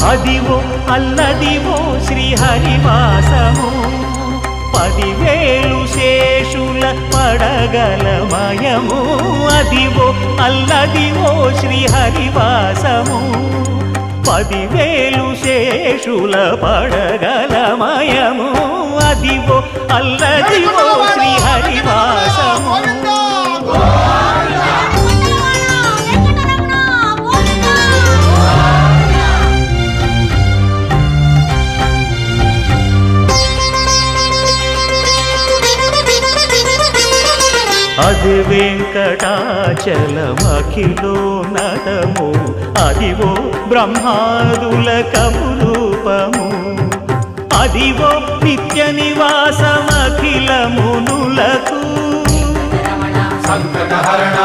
అదివో అల్లదివో శ్రీహరివాసము 10,000 శేషుల పడగలమయము అదివో అల్లదివో శ్రీహరివాసము 10,000 శేషుల పడగలమయము అదివో అల్లదివో శ్రీహరివాసము అది వెంకటాచలమఖిలోన్నతము అదివో బ్రహ్మాదుల కమురూపము అదివో నిత్య నివాసమఖిలమునులకు సంకటహరణ